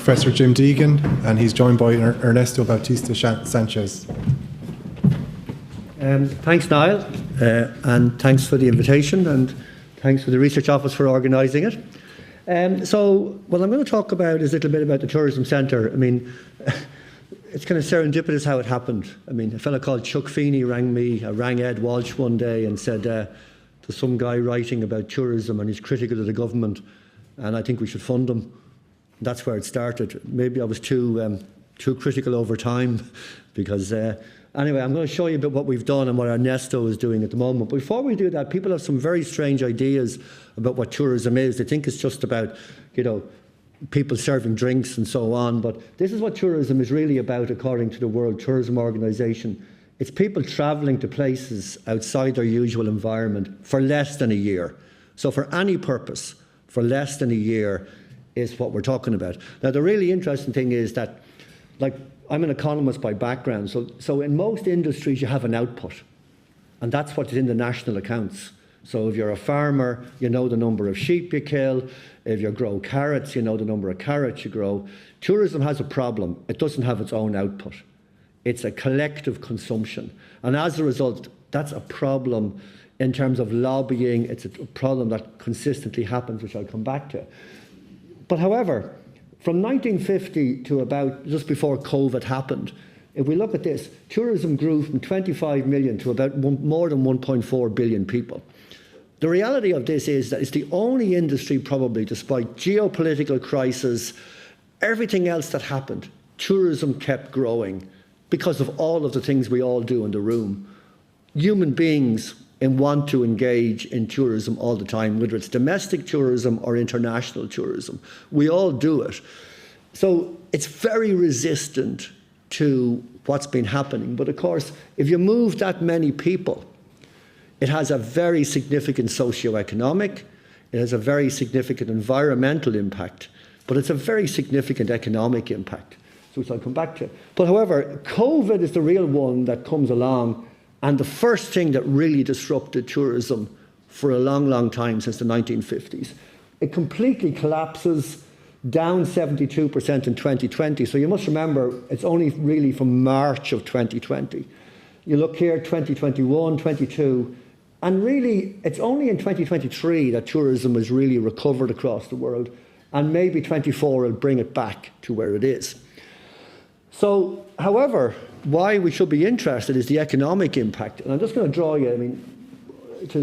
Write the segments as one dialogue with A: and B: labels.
A: Professor Jim Deegan, and he's joined by Ernesto Bautista Sanchez.
B: Thanks, Niall, and thanks for the invitation, and thanks for the Research Office for organising it. So what I'm going to talk about is a little bit about the Tourism Centre. I mean, it's kind of serendipitous how it happened. I mean, a fellow called Chuck Feeney rang me. I rang Ed Walsh one day and said, there's some guy writing about tourism and he's critical of the government, and I think we should fund him. That's where it started. Maybe I was too critical over time, because anyway, I'm going to show you a bit what we've done and what Ernesto is doing at the moment. But before we do that, people have some very strange ideas about what tourism is. They think it's just about, people serving drinks and so on. But this is what tourism is really about, according to the World Tourism Organization. It's people traveling to places outside their usual environment for less than a year. So for any purpose, for less than a year is what we're talking about. Now, the really interesting thing is that, like, I'm an economist by background, so in most industries you have an output, and that's what's in the national accounts. So if you're a farmer, you know the number of sheep you kill. If you grow carrots, you know the number of carrots you grow. Tourism has a problem. It doesn't have its own output. It's a collective consumption, and as a result, that's a problem in terms of lobbying. It's a problem that consistently happens, which I'll come back to. But however, from 1950 to about just before COVID happened, if we look at this, tourism grew from 25 million to about more than 1.4 billion people. The reality of this is that it's the only industry, probably, despite geopolitical crisis, everything else that happened, tourism kept growing because of all of the things we all do in the room. Human beings want to engage in tourism all the time, whether it's domestic tourism or international tourism. We all do it. So it's very resistant to what's been happening. But of course, if you move that many people, it has a very significant socioeconomic, it has a very significant environmental impact, but it's a very significant economic impact, which I'll come back to. But however, COVID is the real one that comes along, and the first thing that really disrupted tourism for a long, long time, since the 1950s. It completely collapses, down 72% in 2020. So you must remember, it's only really from March of 2020. You look here, 2021, 22, and really it's only in 2023 that tourism has really recovered across the world, and maybe 24 will bring it back to where it is. So, however, why we should be interested is the economic impact. And I'm just going to draw you, to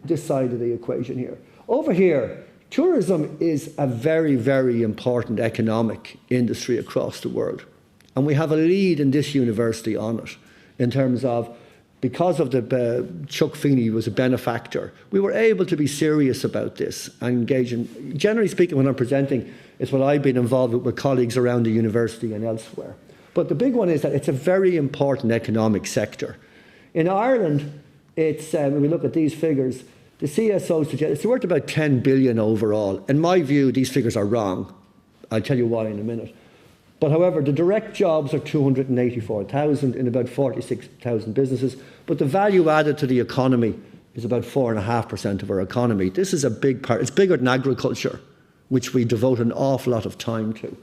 B: this side of the equation here. Over here, tourism is a very, very important economic industry across the world. And we have a lead in this university on it, in terms of, because of the Chuck Feeney was a benefactor, we were able to be serious about this and engage in, generally speaking, when I'm presenting, it's what I've been involved with colleagues around the university and elsewhere. But the big one is that it's a very important economic sector. In Ireland, it's, when we look at these figures, the CSO suggests it's worth about 10 billion overall. In my view, these figures are wrong. I'll tell you why in a minute. But however, the direct jobs are 284,000 in about 46,000 businesses. But the value added to the economy is about 4.5% of our economy. This is a big part. It's bigger than agriculture, which we devote an awful lot of time to.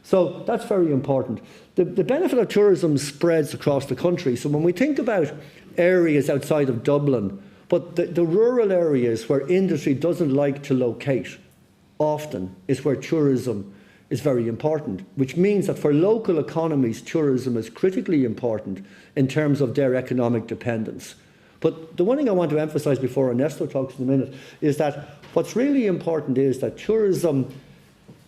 B: So that's very important. The benefit of tourism spreads across the country. So when we think about areas outside of Dublin, but the rural areas where industry doesn't like to locate often is where tourism is very important, which means that for local economies, tourism is critically important in terms of their economic dependence. But the one thing I want to emphasize before Ernesto talks in a minute is that what's really important is that tourism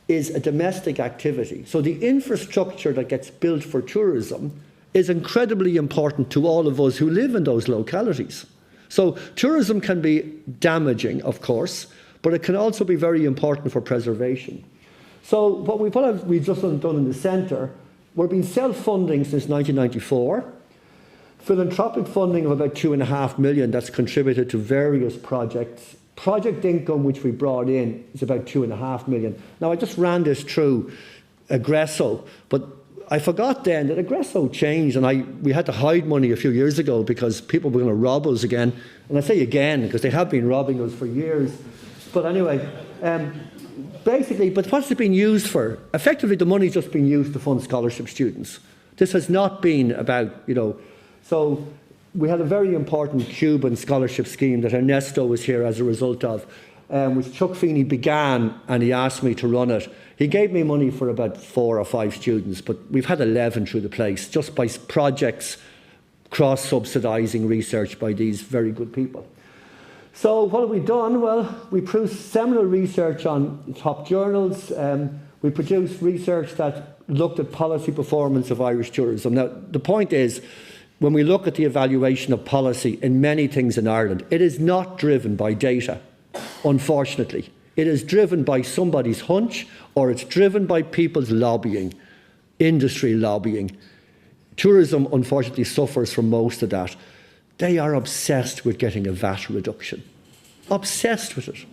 B: is a domestic activity. So the infrastructure that gets built for tourism is incredibly important to all of us who live in those localities. So tourism can be damaging, of course, but it can also be very important for preservation. So what we've just done in the centre, we've been self-funding since 1994. Philanthropic funding of about 2.5 million that's contributed to various projects. Project income, which we brought in, is about 2.5 million. Now, I just ran this through Aggresso, but I forgot then that Aggresso changed, and we had to hide money a few years ago because people were going to rob us again. And I say again because they have been robbing us for years. But anyway, basically, but what's it been used for? Effectively, the money's just been used to fund scholarship students. This has not been about, so we had a very important Cuban scholarship scheme that Ernesto was here as a result of, which Chuck Feeney began, and he asked me to run it. He gave me money for about 4 or 5 students, but we've had 11 through the place, just by projects cross-subsidising research by these very good people. So what have we done? Well, we produced seminal research on top journals. We produced research that looked at policy performance of Irish tourism. Now, the point is, when we look at the evaluation of policy in many things in Ireland, it is not driven by data, unfortunately. It is driven by somebody's hunch, or it's driven by people's lobbying, industry lobbying. Tourism, unfortunately, suffers from most of that. They are obsessed with getting a VAT reduction. Obsessed with it.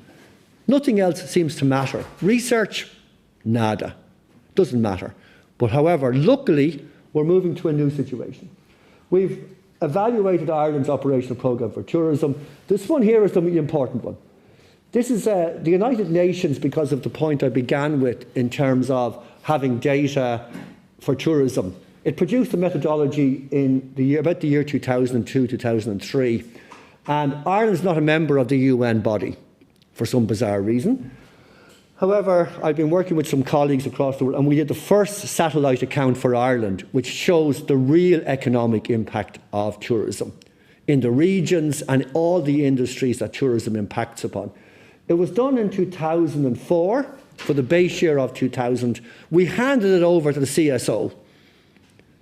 B: Nothing else seems to matter. Research, nada. Doesn't matter. But however, luckily, we're moving to a new situation. We've evaluated Ireland's operational programme for tourism. This one here is the important one. This is the United Nations, because of the point I began with in terms of having data for tourism. It produced a methodology in about the year 2002, 2003. And Ireland's not a member of the UN body for some bizarre reason. However, I've been working with some colleagues across the world, and we did the first satellite account for Ireland, which shows the real economic impact of tourism in the regions and all the industries that tourism impacts upon. It was done in 2004 for the base year of 2000. We handed it over to the CSO.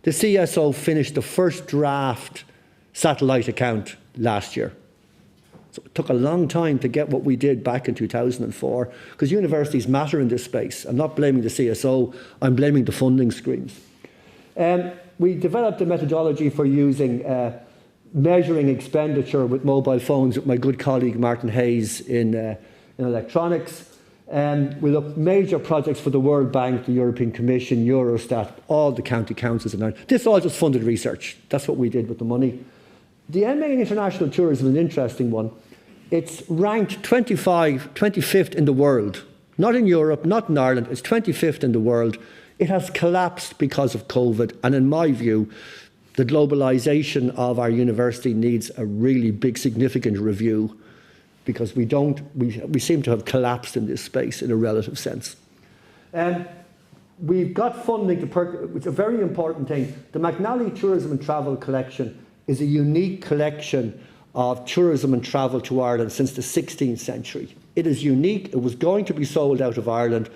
B: The CSO finished the first draft satellite account last year. So it took a long time to get what we did back in 2004, because universities matter in this space. I'm not blaming the CSO, I'm blaming the funding streams. We developed a methodology for using measuring expenditure with mobile phones with my good colleague Martin Hayes in electronics. We looked at major projects for the World Bank, the European Commission, Eurostat, all the county councils in Ireland. This all just funded research. That's what we did with the money. The MA in International Tourism is an interesting one. It's ranked 25th in the world. Not in Europe, not in Ireland. It's 25th in the world. It has collapsed because of COVID. And in my view, the globalisation of our university needs a really big, significant review, because we seem to have collapsed in this space in a relative sense. We've got funding to which is a very important thing. The McNally Tourism and Travel Collection is a unique collection of tourism and travel to Ireland since the 16th century. It is unique. It was going to be sold out of Ireland.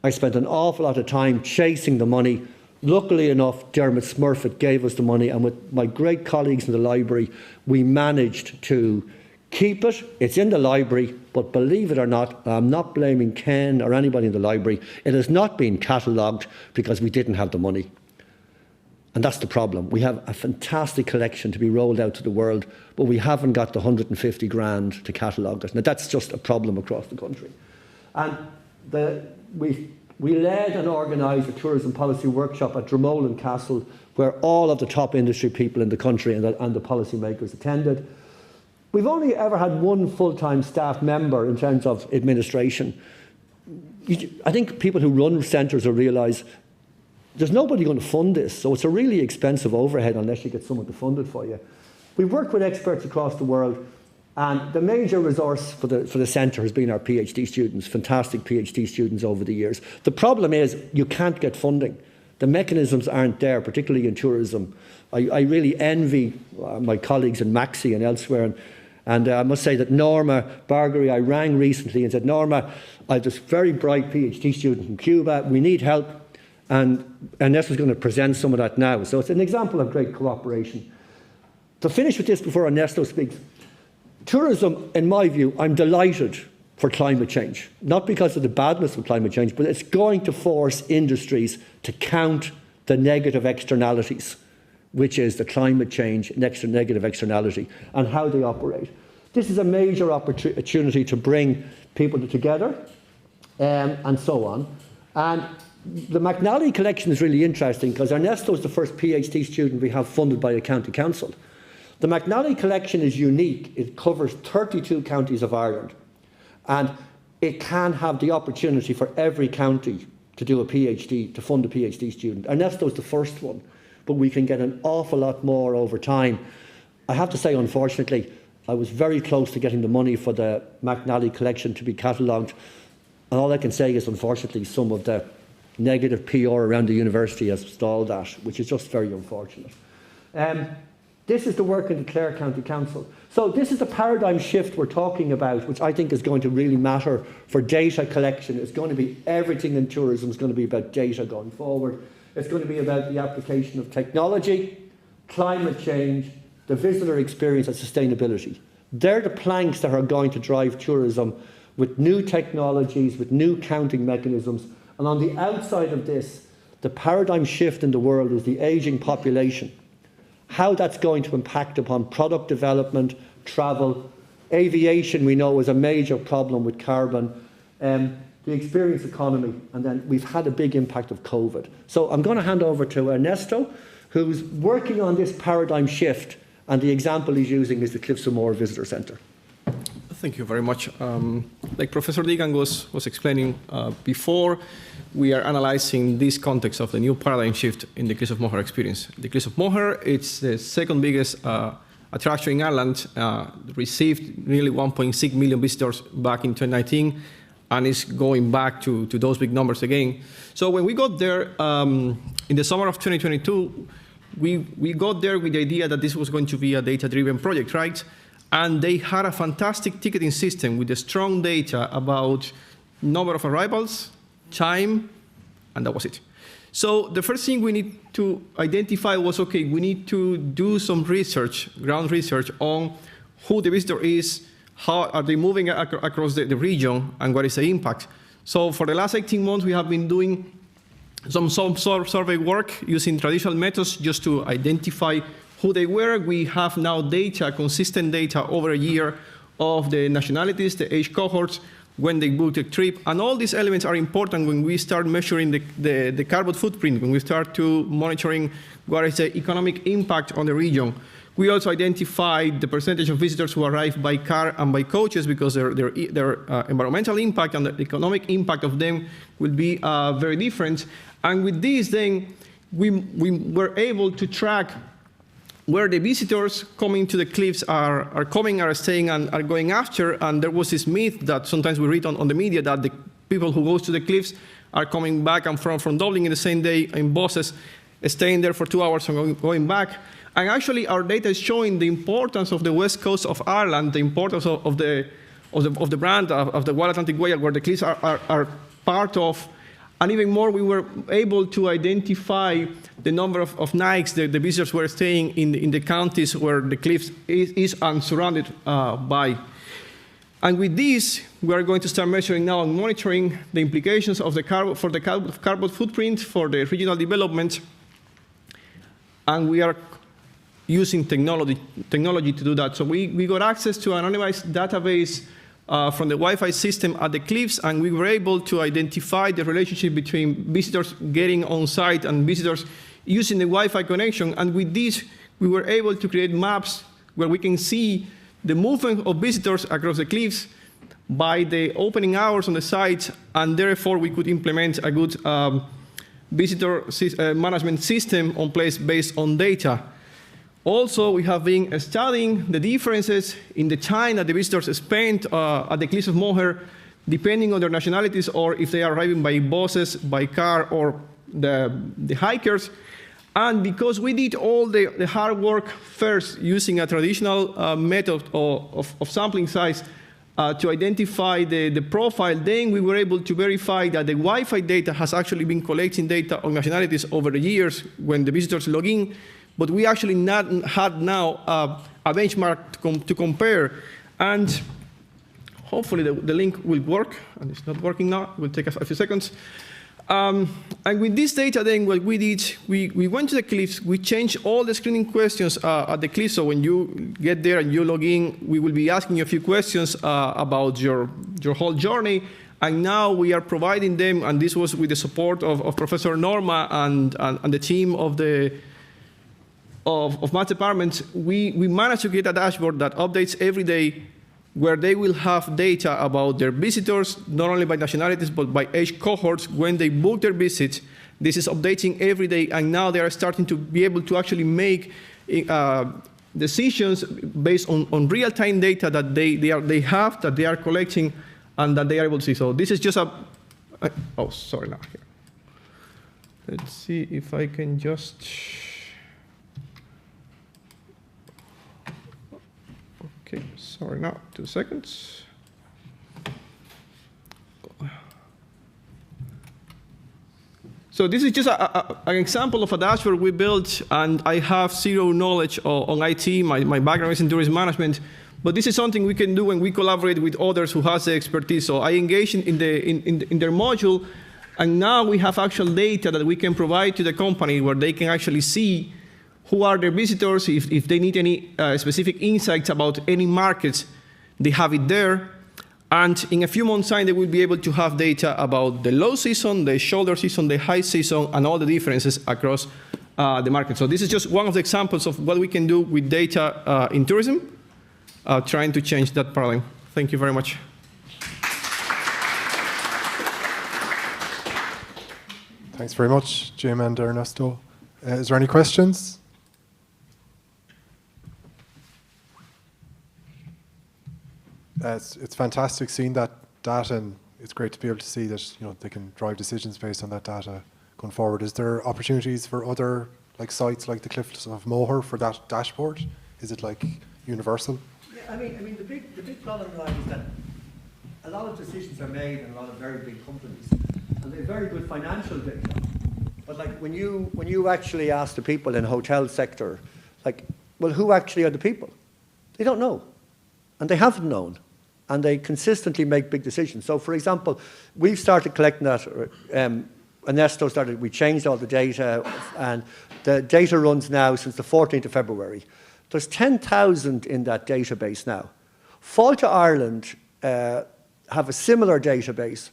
B: I spent an awful lot of time chasing the money. Luckily enough, Dermot Smurfett gave us the money, and with my great colleagues in the library, we managed to keep it. It's in the library, but believe it or not, I'm not blaming Ken or anybody in the library. It has not been catalogued because we didn't have the money. And that's the problem. We have a fantastic collection to be rolled out to the world, but we haven't got the 150 grand to catalogue it. Now, that's just a problem across the country. And we led and organised a tourism policy workshop at Dromoland Castle, where all of the top industry people in the country and the policymakers attended. We've only ever had one full-time staff member in terms of administration. I think people who run centres will realise there's nobody going to fund this, so it's a really expensive overhead unless you get someone to fund it for you. We've worked with experts across the world, and the major resource for the centre has been our PhD students, fantastic PhD students over the years. The problem is you can't get funding. The mechanisms aren't there, particularly in tourism. I really envy my colleagues in Maxi and elsewhere, and I must say that Norma Bargery, I rang recently and said, Norma, I have this very bright PhD student from Cuba, we need help. And Ernest was going to present some of that now. So it's an example of great cooperation. To finish with this before Ernesto speaks, tourism, in my view, I'm delighted for climate change. Not because of the badness of climate change, but it's going to force industries to count the negative externalities, which is the climate change, negative externality, and how they operate. This is a major opportunity to bring people together and so on. And the McNally collection is really interesting because Ernesto is the first PhD student we have funded by a county council. The McNally collection is unique. It covers 32 counties of Ireland. And it can have the opportunity for every county to do a PhD, to fund a PhD student. Ernesto's the first one, but we can get an awful lot more over time. I have to say, unfortunately, I was very close to getting the money for the McNally collection to be catalogued. And all I can say is, unfortunately, some of the negative PR around the university has stalled that, which is just very unfortunate. This is the work in the Clare County Council. So this is the paradigm shift we're talking about, which I think is going to really matter for data collection. It's going to be everything in tourism is going to be about data going forward. It's going to be about the application of technology, climate change, the visitor experience and sustainability. They're the planks that are going to drive tourism with new technologies, with new counting mechanisms. And on the outside of this, the paradigm shift in the world is the ageing population. How that's going to impact upon product development, travel, aviation we know is a major problem with carbon, the experience economy, and then we've had a big impact of COVID. So I'm going to hand over to Ernesto, who's working on this paradigm shift, and the example he's using is the Cliffs of Moher Visitor Centre.
C: Thank you very much. Like Professor Deegan was explaining before, we are analyzing this context of the new paradigm shift in the Cliffs of Moher experience. The Cliffs of Moher, it's the second biggest attraction in Ireland, received nearly 1.6 million visitors back in 2019, and is going back to those big numbers again. So when we got there in the summer of 2022, we got there with the idea that this was going to be a data-driven project, right? And they had a fantastic ticketing system with the strong data about number of arrivals, time, and that was it. So the first thing we need to identify was, okay, we need to do some research, ground research on who the visitor is, how are they moving across the region, and what is the impact. So for the last 18 months, we have been doing some survey work using traditional methods just to identify who they were. We have now data, consistent data over a year of the nationalities, the age cohorts, when they booked a trip. And all these elements are important when we start measuring the carbon footprint, when we start to monitoring what is the economic impact on the region. We also identified the percentage of visitors who arrive by car and by coaches, because their environmental impact and the economic impact of them will be very different. And with this, then, we were able to track where the visitors coming to the cliffs are coming, are staying, and are going after. And there was this myth that sometimes we read on the media that the people who go to the cliffs are coming back and from Dublin in the same day in buses, staying there for 2 hours and going back. And actually, our data is showing the importance of the west coast of Ireland, the importance of the brand of the Wild Atlantic Way, where the cliffs are part of. And even more, we were able to identify the number of nights the visitors were staying in the counties where the cliffs is and surrounded by. And with this, we are going to start measuring now and monitoring the implications of the carbon footprint for the regional development. And we are using technology to do that. So we got access to an anonymized database from the Wi-Fi system at the cliffs, and we were able to identify the relationship between visitors getting on site and visitors using the Wi-Fi connection. And with this, we were able to create maps where we can see the movement of visitors across the cliffs by the opening hours on the site, and therefore we could implement a good visitor management system on place based on data. Also, we have been studying the differences in the time that the visitors spend at the Cliffs of Moher, depending on their nationalities, or if they are arriving by buses, by car, or the hikers. And because we did all the hard work first using a traditional method of sampling size to identify the profile, then we were able to verify that the Wi-Fi data has actually been collecting data on nationalities over the years when the visitors log in. But we actually had now a benchmark to compare. And hopefully the link will work. And it's not working now. It will take a few seconds. And with this data, then, what we did, we went to the cliffs. We changed all the screening questions at the cliffs. So when you get there and you log in, we will be asking you a few questions about your whole journey. And now we are providing them, and this was with the support of Professor Norma and the team of Math Department, we managed to get a dashboard that updates every day where they will have data about their visitors, not only by nationalities, but by age cohorts when they book their visit. This is updating every day, and now they are starting to be able to actually make decisions based on real-time data that they have, that they are collecting, and that they are able to see. So this is just oh, sorry, now here. Let's see if I can just, okay, sorry now, 2 seconds. So this is just an example of a dashboard we built, and I have zero knowledge on IT. My background is in tourism management, but this is something we can do when we collaborate with others who has the expertise. So I engage in their module, and now we have actual data that we can provide to the company where they can actually see who are their visitors, if they need any specific insights about any markets, they have it there. And in a few months' time, they will be able to have data about the low season, the shoulder season, the high season, and all the differences across the market. So this is just one of the examples of what we can do with data in tourism, trying to change that paradigm. Thank you very much.
A: Thanks very much, Jim and Ernesto. Is there any questions? It's fantastic seeing that data, and it's great to be able to see that they can drive decisions based on that data going forward. Is there opportunities for other sites like the Cliffs of Moher for that dashboard? Is it universal?
B: Yeah, I mean the big problem now is that a lot of decisions are made in a lot of very big companies, and they have very good financial data. But when you actually ask the people in the hotel sector, well, who actually are the people? They don't know, and they haven't known. And they consistently make big decisions. So, for example, we've started collecting that. Ernesto started, we changed all the data, and the data runs now since the 14th of February. There's 10,000 in that database now. Fáilte Ireland have a similar database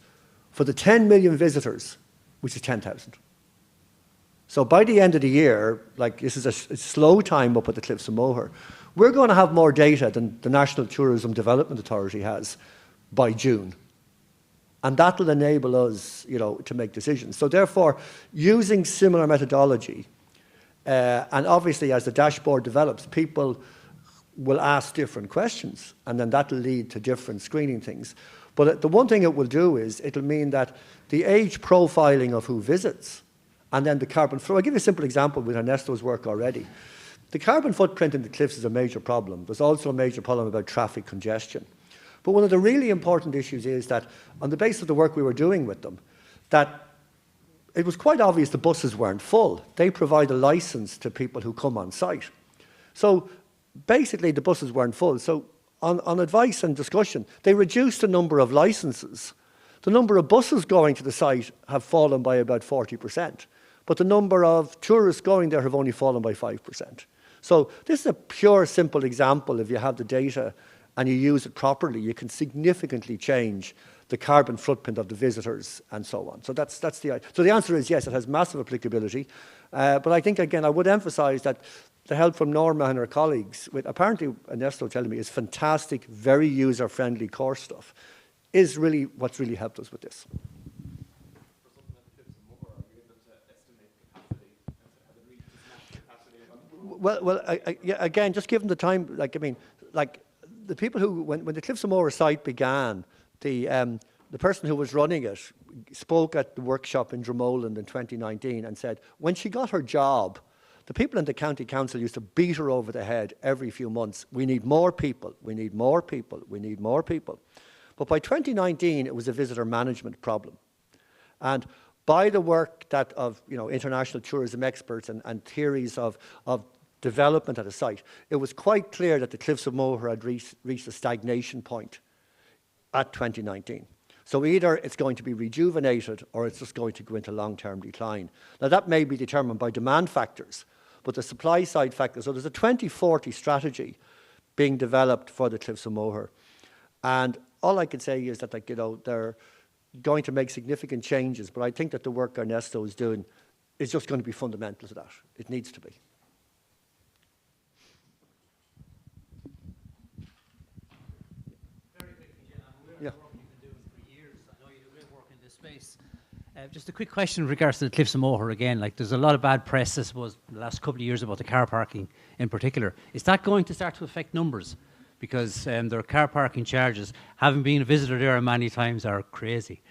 B: for the 10 million visitors, which is 10,000. So by the end of the year, this is a slow time up at the Cliffs of Moher, we're going to have more data than the National Tourism Development Authority has by June. And that will enable us, to make decisions. So therefore, using similar methodology, and obviously as the dashboard develops, people will ask different questions, and then that will lead to different screening things. But the one thing it will do is it'll mean that the age profiling of who visits, and then the carbon footprint. I'll give you a simple example with Ernesto's work already. The carbon footprint in the cliffs is a major problem. There's also a major problem about traffic congestion. But one of the really important issues is that on the basis of the work we were doing with them, that it was quite obvious the buses weren't full. They provide a license to people who come on site. So basically the buses weren't full. So on advice and discussion, they reduced the number of licenses. The number of buses going to the site have fallen by about 40%. But the number of tourists going there have only fallen by 5%. So this is a pure, simple example. If you have the data and you use it properly, you can significantly change the carbon footprint of the visitors and so on. So that's the answer is yes, it has massive applicability. But I think, again, I would emphasize that the help from Norma and her colleagues, with apparently Ernesto telling me is fantastic, very user-friendly core stuff, is really what's really helped us with this. Well, yeah, again, just given the time, the people who, when the Cliffs of Moher site began, the person who was running it spoke at the workshop in Dromoland in 2019 and said, when she got her job, the people in the county council used to beat her over the head every few months. We need more people, we need more people, we need more people. But by 2019, it was a visitor management problem. And by the work that of international tourism experts and theories of development at a site, it was quite clear that the Cliffs of Moher had reached a stagnation point at 2019. So either it's going to be rejuvenated or it's just going to go into long-term decline. Now that may be determined by demand factors, but the supply side factors, so there's a 2040 strategy being developed for the Cliffs of Moher. And all I can say is that they're going to make significant changes, but I think that the work Ernesto is doing is just going to be fundamental to that. It needs to be. Yeah.
D: work you've been doing for years. I know you do great work in this space. Just a quick question in regards to the Cliffs of Moher again. Like, there's a lot of bad press, I suppose, in the last couple of years about the car parking in particular. Is that going to start to affect numbers? Because their car parking charges, having been a visitor there many times, are crazy.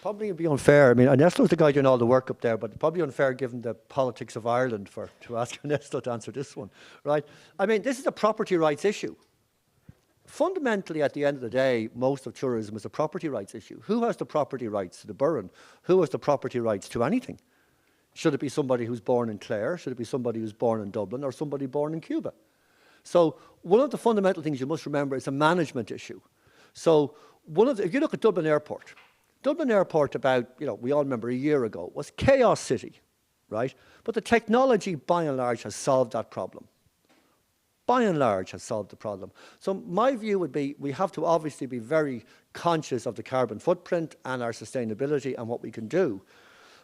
B: Probably it'd be unfair. I mean, Ernesto's the guy doing all the work up there, but probably unfair given the politics of Ireland to ask Ernesto to answer this one, right? I mean, this is a property rights issue. Fundamentally, at the end of the day, most of tourism is a property rights issue. Who has the property rights to the Burren? Who has the property rights to anything? Should it be somebody who's born in Clare? Should it be somebody who's born in Dublin or somebody born in Cuba? So one of the fundamental things you must remember is a management issue. So if you look at Dublin Airport about, we all remember a year ago, was chaos city, right? But the technology, by and large, has solved that problem. By and large, has solved the problem. So my view would be we have to obviously be very conscious of the carbon footprint and our sustainability and what we can do.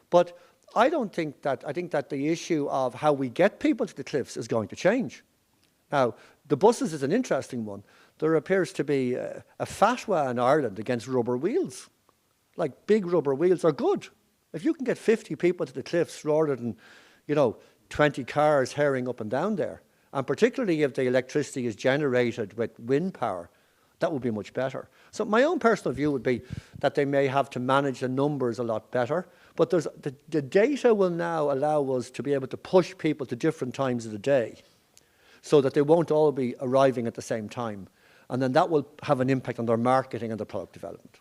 B: But I think that the issue of how we get people to the cliffs is going to change. Now, the buses is an interesting one. There appears to be a fatwa in Ireland against rubber wheels. Like, big rubber wheels are good. If you can get 50 people to the cliffs rather than, 20 cars herring up and down there, and particularly if the electricity is generated with wind power, that would be much better. So my own personal view would be that they may have to manage the numbers a lot better, but the data will now allow us to be able to push people to different times of the day so that they won't all be arriving at the same time. And then that will have an impact on their marketing and their product development.